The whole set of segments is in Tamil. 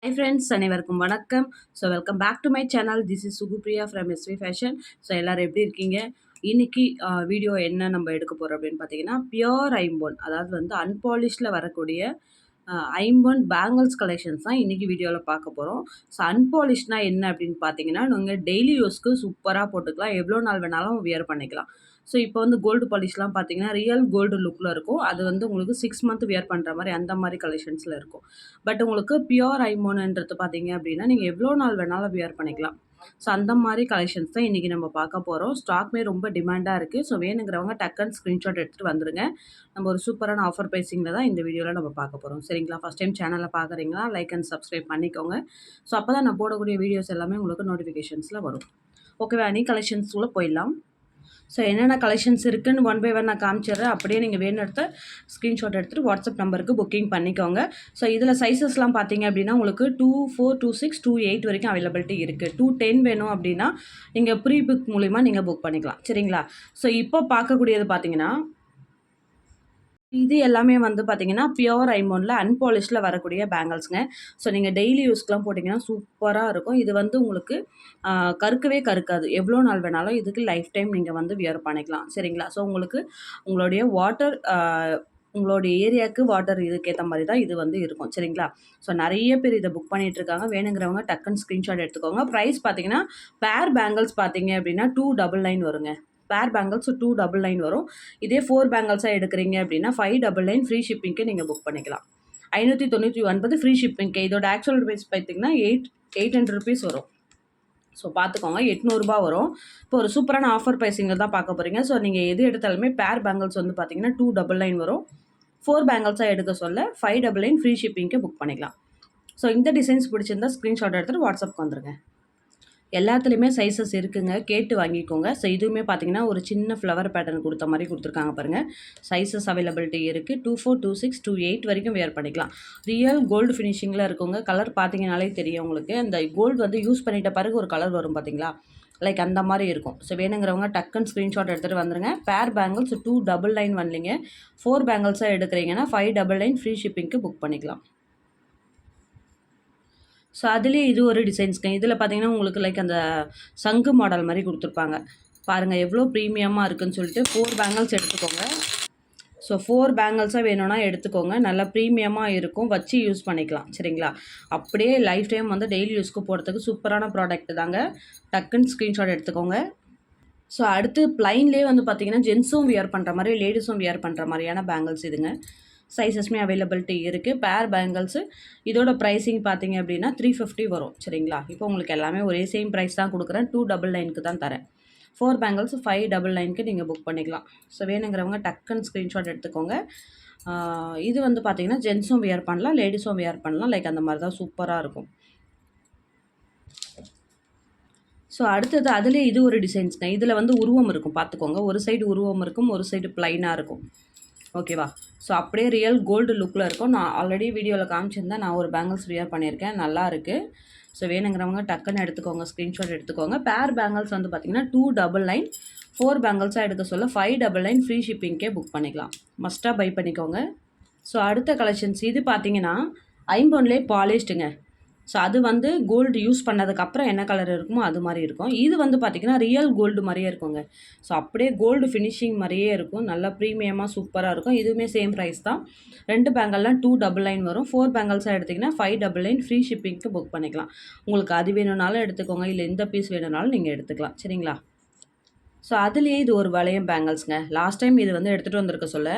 Hi friends, அனைவருக்கும் வணக்கம். So welcome back to my channel. This is Sukupriya from SV fashion. So எல்லோரும் எப்படி இருக்கீங்க? இன்னைக்கு வீடியோ என்ன நம்ம எடுக்க போகிறோம் அப்படின்னு பார்த்தீங்கன்னா, பியோர் ஐம்பொன், அதாவது வந்து அன்பாலிஷ்டில் வரக்கூடிய ஐம்பொன் பேங்கிள்ஸ் கலெக்ஷன்ஸ் தான் இன்றைக்கி வீடியோவில் பார்க்க போகிறோம். ஸோ அன்பாலிஷ்னா என்ன அப்படின்னு பார்த்தீங்கன்னா, நீங்கள் டெய்லி யூஸ்க்கு சூப்பராக போட்டுக்கலாம், எவ்வளோ நாள் வேணாலும் வியர் பண்ணிக்கலாம். ஸோ இப்போ வந்து கோல்டு பாலிஷ்லாம் பார்த்தீங்கன்னா ரியல் கோல்டு லுக்கில் இருக்கும். அது வந்து உங்களுக்கு 6 மந்த் வியர் பண்ணுற மாதிரி அந்த மாதிரி கலெக்ஷன்ஸில் இருக்கும். பட் உங்களுக்கு பியோர் ஐமோனுன்றது பார்த்தீங்க அப்படின்னா நீங்கள் எவ்வளோ நாள் வேணாலும் வியர் பண்ணிக்கலாம். ஸோ அந்த மாதிரி கலெக்ஷன்ஸ் தான் இன்றைக்கி நம்ம பார்க்க போகிறோம். ஸ்டாக்மே ரொம்ப டிமாண்டாக இருக்குது. ஸோ வேணுங்கிறவங்க டக்குன்னு ஸ்க்ரீன்ஷாட் எடுத்துகிட்டு வந்துடுங்க. நம்ம ஒரு சூப்பரான ஆஃபர் ப்ரைஸிங்கில் தான் இந்த வீடியோவில் நம்ம பார்க்க போகிறோம். சரிங்களா? ஃபஸ்ட் டைம் சேனலை பார்க்குறீங்களா, லைக் அண்ட் சப்ஸ்கிரைப் பண்ணிக்கோங்க. ஸோ அப்போ தான் நான் போடக்கூடிய வீடியோஸ் எல்லாமே உங்களுக்கு நோட்டிஃபிகேஷன்ஸில் வரும். ஓகேவா? அனி கலெக்ஷன்ஸ்குள்ளே போயிடலாம். ஸோ என்னென்ன கலெக்ஷன்ஸ் இருக்குதுன்னு ஒன் பை ஒன் நான் காமிச்சிடுறேன். அப்படியே நீங்கள் வேணும் எடுத்து ஸ்க்ரீன்ஷாட் எடுத்துகிட்டு வாட்ஸ்அப் நம்பருக்கு புக்கிங் பண்ணிக்கோங்க. ஸோ இதில் சைஸஸ்லாம் பார்த்தீங்க அப்படின்னா உங்களுக்கு 24, 26, 28 வரைக்கும் அவைலபிலிட்டி இருக்குது. 210 வேணும் அப்படின்னா நீங்கள் ப்ரீ புக் மூலிமா நீங்கள் புக் பண்ணிக்கலாம். சரிங்களா? ஸோ இப்போ பார்க்கக்கூடியது பார்த்தீங்கன்னா, இது எல்லாமே வந்து பார்த்தீங்கன்னா பியோர் ஐமோனில் அன்பாலிஷ்டில் வரக்கூடிய பேங்கிள்ஸுங்க. ஸோ நீங்கள் டெய்லி யூஸ்க்கெலாம் போட்டிங்கன்னா சூப்பராக இருக்கும். இது வந்து உங்களுக்கு கருக்கவே கருக்காது. எவ்வளோ நாள் வேணாலும் இதுக்கு லைஃப் டைம் நீங்கள் வந்து வியர் பண்ணிக்கலாம். சரிங்களா? ஸோ உங்களுக்கு உங்களுடைய வாட்டர் உங்களுடைய ஏரியாவுக்கு வாட்டர் இதுக்கேற்ற மாதிரி தான் இது வந்து இருக்கும். சரிங்களா? ஸோ நிறைய பேர் இதை புக் பண்ணிகிட்ருக்காங்க. வேணுங்கிறவங்க டக்குன்னு ஸ்க்ரீன்ஷாட் எடுத்துக்கோங்க. ப்ரைஸ் பார்த்தீங்கன்னா பேர் பேங்கிள்ஸ் பார்த்தீங்க அப்படின்னா 299 வருங்க. பேர் பேங்கிள்ஸ் 299 வரும். இதே 4 பேங்கிள்ஸாக எடுக்கிறீங்க அப்படின்னா 599 ஃப்ரீ ஷிப்பிங்க்கு நீங்கள் புக் பண்ணிக்கலாம். 599 ஃப்ரீ ஷிப்பிங்க்கு. இதோட ஆக்சுவல் ப்ரைஸ் பார்த்தீங்கன்னா 800 ருபீஸ் வரும். ஸோ பார்த்துக்கோங்க, 800 வரும். இப்போ ஒரு சூப்பரான ஆஃபர் ப்ரைஸிங்கில் தான் பார்க்க போகிறீங்க. ஸோ நீங்கள் எது எடுத்தாலுமே பேர் பேங்கிள்ஸ் வந்து பார்த்தீங்கன்னா 299 வரும். 4 பேங்கிள்ஸாக எடுக்க சொல்ல 599 ஃப்ரீ ஷிப்பிங்க்கு புக் பண்ணிக்கலாம். ஸோ இந்த டிசைன்ஸ் பிடிச்சிருந்தா ஸ்க்ரீன்ஷாட் எடுத்துகிட்டு வாட்ஸ்அப்க்கு வந்துருங்க. எல்லாத்துலேயுமே சைஸஸ் இருக்குங்க, கேட்டு வாங்கிக்கோங்க. ஸோ இதுவுமே பார்த்தீங்கன்னா ஒரு சின்ன ஃப்ளவர் பேட்டர்ன் கொடுத்த மாதிரி கொடுத்துருக்காங்க பாருங்கள். சைஸஸ் அவைலபிலிட்டி இருக்குது. 24, 26, 28 வரைக்கும் வியர் பண்ணிக்கலாம். ரியல் கோல்டு ஃபினிஷிங்கில் இருக்குங்க. கலர் பார்த்தீங்கனாலே தெரியும் உங்களுக்கு. அந்த கோல்டு வந்து யூஸ் பண்ணிட்ட பிறகு ஒரு கலர் வரும் பார்த்தீங்களா, லைக் அந்த மாதிரி இருக்கும். ஸோ வேணுங்கிறவங்க டக்குன்னு ஸ்க்ரீன்ஷாட் எடுத்துகிட்டு வந்துருங்க. பேர் பேங்கிள்ஸ் 299 வரலிங்க. 4 பேங்கிள்ஸாக எடுக்கிறீங்கன்னா 599 ஃப்ரீ ஷிப்பிங்க்கு புக் பண்ணிக்கலாம். ஸோ அதுலேயே இது ஒரு டிசைன்ஸ்ங்க. இதில் பார்த்தீங்கன்னா உங்களுக்கு லைக் அந்த சங்கு மாடல் மாதிரி கொடுத்துருப்பாங்க. பாருங்கள் எவ்வளோ ப்ரீமியமாக இருக்குதுன்னு சொல்லிட்டு 4 பேங்கிள்ஸ் எடுத்துக்கோங்க. ஸோ 4 பேங்கிள்ஸாக வேணும்னா எடுத்துக்கோங்க. நல்லா ப்ரீமியமாக இருக்கும், வச்சு யூஸ் பண்ணிக்கலாம். சரிங்களா? அப்படியே லைஃப் டைம் வந்து டெய்லி யூஸ்க்கு போகிறதுக்கு சூப்பரான ப்ராடக்ட் தாங்க. டக்குன்னு ஸ்க்ரீன்ஷாட் எடுத்துக்கோங்க. ஸோ அடுத்து ப்ளைன்லேயே வந்து பார்த்திங்கன்னா ஜென்ஸும் வியர் பண்ணுற மாதிரி, லேடிஸும் வியர் பண்ணுற மாதிரியான பேங்கிள்ஸ் இதுங்க. சைஸஸ்மே அவைலபிலிட்டி இருக்குது. பேர் பேங்கிள்ஸு இதோட ப்ரைஸிங் பார்த்தீங்க அப்படின்னா 350 வரும். சரிங்களா? இப்போ உங்களுக்கு எல்லாமே ஒரே சேம் ப்ரைஸ் தான் கொடுக்குறேன். 299க்கு தான் தரேன். 4 பேங்கிள்ஸ் 599க்கு நீங்கள் புக் பண்ணிக்கலாம். ஸோ வேணுங்கிறவங்க டக்குன்னு ஸ்க்ரீன்ஷாட் எடுத்துக்கோங்க. இது வந்து பார்த்தீங்கன்னா ஜென்ஸும் வியர் பண்ணலாம், லேடிஸும் வியர் பண்ணலாம். லைக் அந்த மாதிரி தான் சூப்பராக இருக்கும். ஸோ அடுத்தது அதுலேயே இது ஒரு டிசைன்ஸ்ங்க. இதில் வந்து உருவம் இருக்கும், பார்த்துக்கோங்க. ஒரு சைடு உருவம் இருக்கும், ஒரு சைடு ப்ளைனாக இருக்கும். ஓகேவா? ஸோ அப்படியே ரியல் கோல்டு லுக்கில் இருக்கும். நான் ஆல்ரெடி வீடியோவில் காமிச்சிருந்தேன். நான் ஒரு பேங்கிள்ஸ் வியர் பண்ணியிருக்கேன், நல்லா இருக்குது. ஸோ வேணுங்கிறவங்க டக்குன்னு எடுத்துக்கோங்க, ஸ்க்ரீன்ஷாட் எடுத்துக்கோங்க. பேர் பேங்கிள்ஸ் வந்து பார்த்திங்கன்னா 299, 4 பேங்கிள்ஸாக எடுக்க சொல்ல 599 ஃப்ரீ ஷிப்பிங்க்கே புக் பண்ணிக்கலாம். மஸ்ட்டாக பை பண்ணிக்கோங்க. ஸோ அடுத்த கலெக்ஷன்ஸ் இது பார்த்தீங்கன்னா ஐம்பொன்லேயே பாலிஷ்டுங்க. ஸோ அது வந்து கோல்டு யூஸ் பண்ணதுக்கப்புறம் என்ன கலர் இருக்குமோ அது மாதிரி இருக்கும். இது வந்து பார்த்திங்கன்னா ரியல் கோல்டு மாதிரியே இருக்குங்க. ஸோ அப்படியே கோல்டு ஃபினிஷிங் மாதிரியே இருக்கும். நல்லா ப்ரீமியமாக சூப்பராக இருக்கும். இதுவுமே சேம் ப்ரைஸ் தான். 2 பேங்கிள்லாம் 299 வரும். 4 பேங்கிள்ஸாக எடுத்திங்கன்னா 599 ஃப்ரீ ஷிப்பிங்க்கு புக் பண்ணிக்கலாம். உங்களுக்கு அது வேணும்னாலும் எடுத்துக்கோங்க, இல்லை இந்த பீஸ் வேணும்னாலும் நீங்கள் எடுத்துக்கலாம். சரிங்களா? ஸோ அதுலேயே இது ஒரு வளையம் பேங்கிள்ஸுங்க. லாஸ்ட் டைம் இது வந்து எடுத்துகிட்டு வந்திருக்க சொல்ல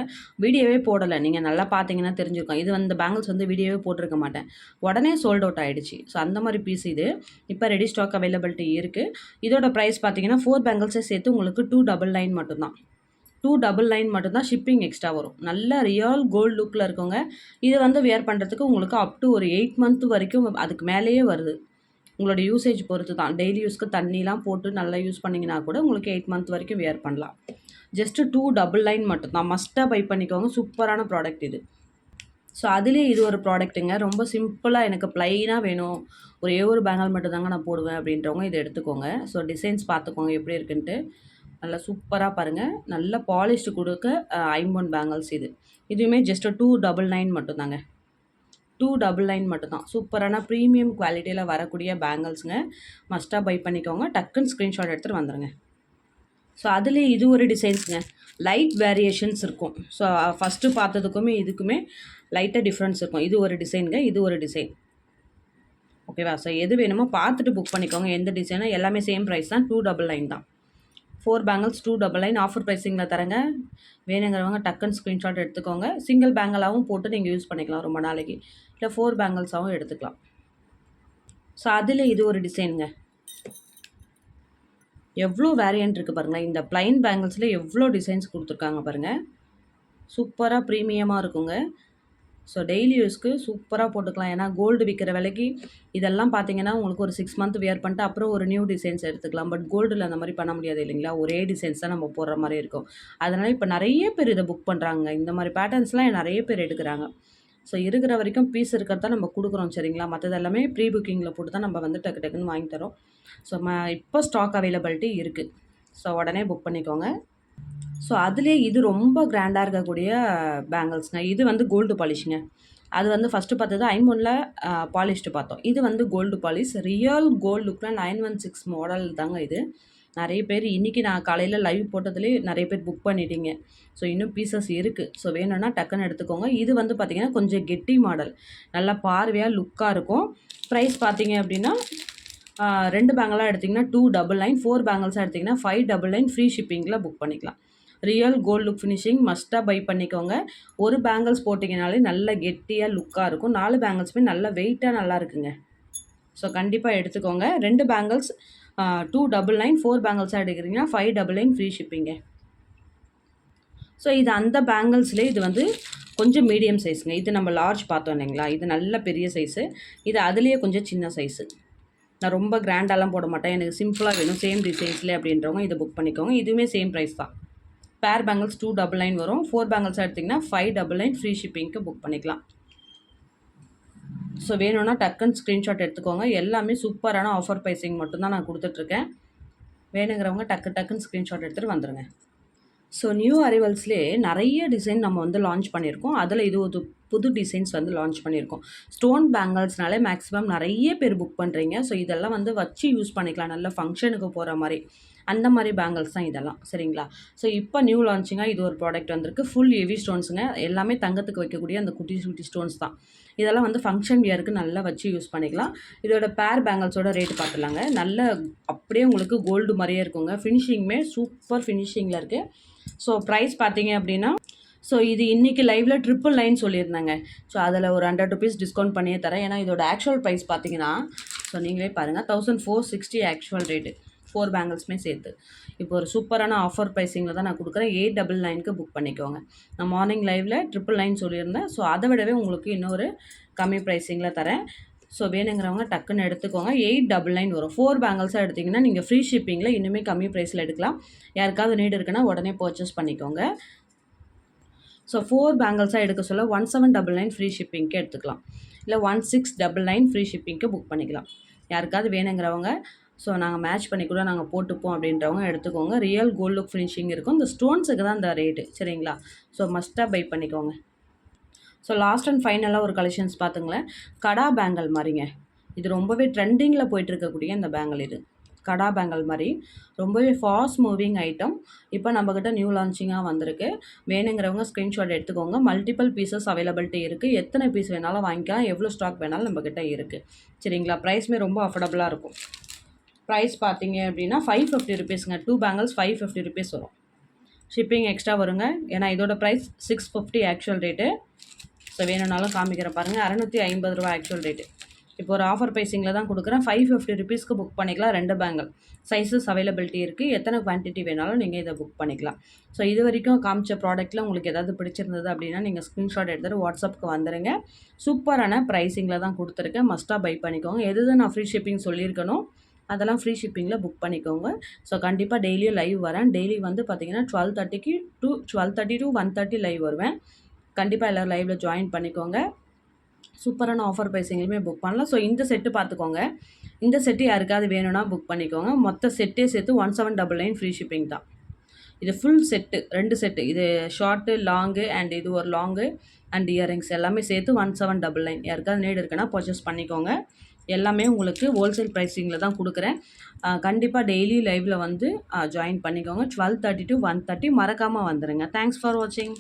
வீடியோவே போடலை. நீங்கள் நல்லா பார்த்தீங்கன்னா தெரிஞ்சுருக்கோம். இது வந்து பேங்கிள்ஸ் வந்து வீடியோவே போட்டிருக்க மாட்டேன். உடனே சோல்ட் அவுட் ஆகிடுச்சு. ஸோ அந்த மாதிரி பீஸ் இது. இப்போ ரெடி ஸ்டாக் அவைலபிலிட்டி இருக்குது. இதோட ப்ரைஸ் பார்த்தீங்கன்னா 4 பேங்கிள்ஸை சேர்த்து உங்களுக்கு 299 மட்டும்தான். 299 மட்டும்தான். ஷிப்பிங் எக்ஸ்ட்ரா வரும். நல்ல ரியல் கோல்டு லுக்கில் இருக்குங்க. இது வந்து வியர் பண்ணுறதுக்கு உங்களுக்கு அப் டு ஒரு 8 மந்த் வரைக்கும் அதுக்கு மேலேயே வருது. உங்களோட யூசேஜ் பொறுத்து தான். டெய்லி யூஸ்க்கு தண்ணிலாம் போட்டு நல்லா யூஸ் பண்ணிங்கன்னா கூட உங்களுக்கு 8 மந்த் வரைக்கும் வியர் பண்ணலாம். ஜஸ்ட்டு 299 மட்டும்தான். மஸ்ட்டாக பை பண்ணிக்கோங்க. சூப்பரான ப்ராடக்ட் இது. ஸோ அதுலேயே இது ஒரு ப்ராடக்ட்டுங்க. ரொம்ப சிம்பிளாக எனக்கு ப்ளைனாக வேணும், ஒரே ஒரு பேங்கிள் மட்டும் தாங்க நான் போடுவேன் அப்படின்றவங்க இதை எடுத்துக்கோங்க. ஸோ டிசைன்ஸ் பார்த்துக்கோங்க எப்படி இருக்குன்ட்டு. நல்லா சூப்பராக பாருங்கள். நல்ல பாலிஷ்டு கொடுக்க ஐம்பொன் பேங்கிள்ஸ் இது. இதுவுமே ஜஸ்ட்டு 299 மட்டும்தாங்க. 299 மட்டும்தான். சூப்பரான ப்ரீமியம் குவாலிட்டியில் வரக்கூடிய பேங்கிள்ஸுங்க. மஸ்ட்டாக பை பண்ணிக்கோங்க. டக்குன்னு ஸ்க்ரீன்ஷாட் எடுத்துகிட்டு வந்துடுங்க. ஸோ அதுலேயே இது ஒரு டிசைன்ஸுங்க. லைட் வேரியேஷன்ஸ் இருக்கும். ஸோ ஃபஸ்ட்டு பார்த்ததுக்குமே இதுக்குமே லைட்டாக டிஃப்ரென்ஸ் இருக்கும். இது ஒரு டிசைனுங்க, இது ஒரு டிசைன். ஓகேவா? ஸோ எது வேணுமோ பார்த்துட்டு புக் பண்ணிக்கோங்க. எந்த டிசைனோ எல்லாமே சேம் ப்ரைஸ் தான். 299 தான். 4 பேங்கிள்ஸ் 299 ஆஃபர் ப்ரைஸிங்கில் தரேங்க. வேணுங்கிறவங்க டக்குன்னு ஸ்க்ரீன்ஷாட் எடுத்துக்கோங்க. சிங்கிள் பேங்கிளாகவும் போட்டு நீங்கள் யூஸ் பண்ணிக்கலாம் ரொம்ப நாளைக்கு. இல்லை 4 பேங்கிள்ஸாகவும் எடுத்துக்கலாம். ஸோ அதில் இது ஒரு டிசைனுங்க. எவ்வளோ வேரியன்ட் இருக்குது பாருங்களேன். இந்த ப்ளைன் பேங்கிள்ஸில் எவ்வளோ டிசைன்ஸ் கொடுத்துருக்காங்க பாருங்கள். சூப்பராக ப்ரீமியமாக இருக்குங்க. ஸோ டெய்லி யூஸ்க்கு சூப்பராக போட்டுக்கலாம். ஏன்னா கோல்டு விற்கிற விலைக்கு இதெல்லாம் பார்த்தீங்கன்னா உங்களுக்கு ஒரு 6 மந்த் வியர் பண்ணிட்டு அப்புறம் ஒரு நியூ டிசைன்ஸ் எடுத்துக்கலாம். பட் கோல்டில் அந்த மாதிரி பண்ண முடியாது இல்லைங்களா? ஒரே டிசைன்ஸ் தான் நம்ம போடுற மாதிரி இருக்கும். அதனால் இப்போ நிறைய பேர் இதை புக் பண்ணுறாங்க. இந்த மாதிரி பேட்டர்ன்ஸ்லாம் நிறைய பேர் எடுக்கிறாங்க. ஸோ இருக்கிற வரைக்கும் பீஸ் இருக்கிறத நம்ம கொடுக்குறோம் சரிங்களா? மற்றது எல்லாமே ப்ரீ புக்கிங்கில் போட்டு தான் நம்ம வந்து டக்கு டக்குன்னு வாங்கி தரோம். ஸோ இப்போ ஸ்டாக் அவைலபிலிட்டி இருக்குது. ஸோ உடனே புக் பண்ணிக்கோங்க. ஸோ அதுலேயே இது ரொம்ப கிராண்டாக இருக்கக்கூடிய பேங்கிள்ஸ்ங்க. இது வந்து கோல்டு பாலிஷுங்க. அது வந்து ஃபஸ்ட்டு பார்த்தது ஐம்பொன்னில் பாலிஷ்டு பார்த்தோம். இது வந்து கோல்டு பாலிஷ். ரியல் கோல்டு லுக்கில் 916 மாடல் தாங்க இது. நிறைய பேர் இன்றைக்கி நான் காலையில் லைவ் போட்டதுலேயே நிறைய பேர் புக் பண்ணிட்டீங்க. ஸோ இன்னும் பீசஸ் இருக்குது. ஸோ வேணும்னா டக்குன்னு எடுத்துக்கோங்க. இது வந்து பார்த்திங்கன்னா கொஞ்சம் கெட்டி மாடல். நல்லா பார்வையாக லுக்காக இருக்கும். ப்ரைஸ் பார்த்தீங்க அப்படின்னா 2 பேங்கிளாக எடுத்திங்கன்னா 299, 4 பேங்கிள்ஸாக எடுத்திங்கன்னா 599 ஃப்ரீ ஷிப்பிங்கில் புக் பண்ணிக்கலாம். ரியல் கோல்டு லுக் ஃபினிஷிங் மஸ்ட்டாக பை பண்ணிக்கோங்க. ஒரு பேங்கிள்ஸ் போட்டிங்கனாலே நல்ல கெட்டியாக லுக்காக இருக்கும். 4 பேங்கிள்ஸுமே நல்ல வெயிட்டாக நல்லா இருக்குங்க. ஸோ கண்டிப்பாக எடுத்துக்கோங்க. 2 பேங்கிள்ஸ் 299, 4 பேங்கிள்ஸாக எடுக்கிறீங்கன்னா 599 ஃப்ரீ ஷிப்பிங்க. ஸோ இது அந்த பேங்கிள்ஸ்லேயே இது வந்து கொஞ்சம் மீடியம் சைஸுங்க. இது நம்ம லார்ஜ் பார்த்தோம் இல்லைங்களா? இது நல்ல பெரிய சைஸு. இது அதுலேயே கொஞ்சம் சின்ன சைஸு. நான் ரொம்ப கிராண்டாலாம் போட மாட்டேன். எனக்கு சிம்பிளாக வேணும் சேம் டிசைன்ஸ்லேயே அப்படின்றவங்க இதை புக் பண்ணிக்கோங்க. இதுவுமே சேம் ப்ரைஸ் தான். பேர் பேங்கிள்ஸ் 299 வரும். 4 பேங்கிள்ஸாக எடுத்திங்கன்னா 599 ஃப்ரீ ஷிப்பிங்க்கு புக் பண்ணிக்கலாம். ஸோ வேணும்னா டக்குன்னு ஸ்க்ரீன்ஷாட் எடுத்துக்கோங்க. எல்லாமே சூப்பரான ஆஃபர் ப்ரைஸிங் மட்டும்தான் நான் கொடுத்துட்ருக்கேன். வேணுங்கிறவங்க டக்குன்னு ஸ்க்ரீன்ஷாட் எடுத்துகிட்டு வந்துடுங்க. ஸோ நியூ அரைவல்ஸ்லேயே நிறைய டிசைன் நம்ம வந்து லான்ச் பண்ணியிருக்கோம். அதில் இது ஒரு புது டிசைன்ஸ் வந்து லான்ச் பண்ணியிருக்கோம். ஸ்டோன் பேங்கிள்ஸ்னாலே மேக்ஸிமம் நிறைய பேர் புக் பண்ணுறீங்க. ஸோ இதெல்லாம் வந்து வச்சு யூஸ் பண்ணிக்கலாம். நல்ல ஃபங்க்ஷனுக்கு போகிற மாதிரி அந்த மாதிரி பேங்கிள்ஸ் தான் இதெல்லாம் சரிங்களா? ஸோ இப்போ நியூ லான்ச்சிங்காக இது ஒரு ப்ராடக்ட் வந்திருக்கு. ஃபுல் ஹெவி ஸ்டோன்ஸுங்க. எல்லாமே தங்கத்துக்கு வைக்கக்கூடிய அந்த குட்டி குட்டி ஸ்டோன்ஸ் தான். இதெல்லாம் வந்து ஃபங்க்ஷன் வியருக்கு நல்லா வச்சு யூஸ் பண்ணிக்கலாம். இதோட பேர் பேங்கிள்ஸோட ரேட்டு பார்த்துலாங்க. நல்ல அப்படியே உங்களுக்கு கோல்டு மாதிரியே இருக்குங்க. ஃபினிஷிங்குமே சூப்பர் ஃபினிஷிங்கில் இருக்குது. ஸோ ப்ரைஸ் பார்த்தீங்க அப்படின்னா ஸோ இது இன்றைக்கி லைவில் 999 சொல்லியிருந்தாங்க. ஸோ அதில் ஒரு 100 ருபீஸ் டிஸ்கவுண்ட் பண்ணியே தரேன். ஏன்னா இதோட ஆக்சுவல் ப்ரைஸ் பார்த்தீங்கன்னா ஸோ நீங்களே பாருங்கள் 1460 ஆக்சுவல் ரேட்டு 4 பேங்கிள்ஸுமே சேர்த்து. இப்போ ஒரு சூப்பரான ஆஃபர் ப்ரைஸிங்கில் தான் நான் கொடுக்குறேன். 899க்கு புக் பண்ணிக்கோங்க. நான் மார்னிங் லைவில் 999 சொல்லியிருந்தேன். ஸோ அதை விடவே உங்களுக்கு இன்னொரு கம்மி ப்ரைஸிங்கில் தரேன். ஸோ வேணுங்கிறவங்க டக்குன்னு எடுத்துக்கோங்க. 899 வரும். 4 பேங்கிள்ஸாக எடுத்திங்கன்னா நீங்கள் ஃப்ரீ ஷிப்பிங்கில் இன்னுமே கம்மி ப்ரைஸில் எடுக்கலாம். யாருக்காவது நீட் இருக்குன்னா உடனே பர்ச்சேஸ் பண்ணிக்கோங்க. ஸோ 4 பேங்கிள்ஸாக எடுக்க சொல்ல 1799 ஃப்ரீ ஷிப்பிங்க்கு எடுத்துக்கலாம். இல்லை 1699 ஃப்ரீ ஷிப்பிங்க்கு புக் பண்ணிக்கலாம். யாருக்காவது வேணுங்கிறவங்க ஸோ நாங்கள் மேட்ச் பண்ணி கூட நாங்கள் போட்டுப்போம் அப்படின்றவங்க எடுத்துக்கோங்க. ரியல் கோல்டு லுக் ஃபினிஷிங் இருக்கும். இந்த ஸ்டோன்ஸுக்கு தான் இந்த ரேட்டு சரிங்களா? ஸோ மஸ்ட்டாக பை பண்ணிக்கோங்க. ஸோ லாஸ்ட் அண்ட் ஃபைனலாக ஒரு கலெக்ஷன்ஸ் பார்த்துங்களேன். கடா பேங்கிள் மாதிரிங்க. இது ரொம்பவே ட்ரெண்டிங்கில் போயிட்டுருக்கக்கூடிய இந்த பேங்கிள் இது. கடா பேங்கிள் மாதிரி ரொம்பவே ஃபாஸ்ட் மூவிங் ஐட்டம். இப்போ நம்மக்கிட்ட நியூ லான்ச்சிங்காக வந்திருக்கு. வேணுங்கிறவங்க ஸ்க்ரீன்ஷாட் எடுத்துக்கோங்க. மல்டிபிள் பீசஸ் அவைலபிலிட்டி இருக்குது. எத்தனை பீஸ் வேணாலும் வாங்கிக்கலாம். எவ்வளோ ஸ்டாக் வேணாலும் நம்மக்கிட்ட இருக்குது சரிங்களா? ப்ரைஸுமே ரொம்ப அஃபோர்டபுளாக இருக்கும். ப்ரைஸ் பார்த்தீங்க அப்படின்னா 550 ருபீஸுங்க. 2 பேங்கிள்ஸ் 550 ருபீஸ் வரும். ஷிப்பிங் எக்ஸ்ட்ரா வருங்க. ஏன்னா இதோட ப்ரைஸ் 650 ஆக்சுவல் ரேட்டு. ஸோ வேணும்னாலும் காமிக்கிறேன் பாருங்கள். 650 ரூபா ஆக்சுவல் ரேட்டு. இப்போ ஒரு ஆஃபர் ப்ரைஸிங்கில் தான் கொடுக்குறேன். 550 ருபீஸ்க்கு புக் பண்ணிக்கலாம். 2 பேங்கிள் சைஸஸ் அவைலபிலிட்டி இருக்குது. எத்தனை குவான்டிட்டி வேணாலும் நீங்கள் இதை புக் பண்ணிக்கலாம். ஸோ இது வரைக்கும் காமிச்ச ப்ராடக்ட்டில் உங்களுக்கு ஏதாவது பிடிச்சிருந்தது அப்படின்னா நீங்கள் ஸ்க்ரீன்ஷாட் எடுத்துகிட்டு வாட்ஸ்அப்புக்கு வந்துடுங்க. சூப்பரான ப்ரைஸிங்கில் தான் கொடுத்துருக்கேன். மஸ்ட்டாக பை பண்ணிக்கோங்க. எது நான் ஃப்ரீ ஷிப்பிங் சொல்லியிருக்கணும் அதெல்லாம் ஃப்ரீ ஷிப்பிங்கில் புக் பண்ணிக்கோங்க. ஸோ கண்டிப்பாக டெய்லியும் லைவ் வரேன். டெய்லி வந்து பார்த்திங்கன்னா 12:30 to 1:30 லைவ் வருவேன். கண்டிப்பாக எல்லோரும் லைவில் ஜாயின் பண்ணிக்கோங்க. சூப்பரான ஆஃபர் ப்ரைஸிங்களுமே புக் பண்ணலாம். ஸோ இந்த செட்டு பார்த்துக்கோங்க. இந்த செட்டு யாருக்காவது வேணும்னா புக் பண்ணிக்கோங்க. மொத்த செட்டே சேர்த்து 1799 ஃப்ரீ ஷிப்பிங் தான். இது ஃபுல் செட்டு 2 செட்டு. இது ஷார்ட்டு, லாங்கு அண்ட் இது ஒரு லாங்கு அண்ட் இயரிங்ஸ் எல்லாமே சேர்த்து 1799. யாருக்காவது நீடு இருக்குன்னா பர்ச்சேஸ் பண்ணிக்கோங்க. எல்லாமே உங்களுக்கு ஹோல்சேல் ப்ரைஸிங்கில தான் குடுக்குறேன். கண்டிப்பா டெய்லி லைவ்ல வந்து ஜாயின் பண்ணிக்கோங்க. 12:30 to 1:30 மறக்காம வந்துருங்க. தேங்க்ஸ் ஃபார் வாட்சிங்.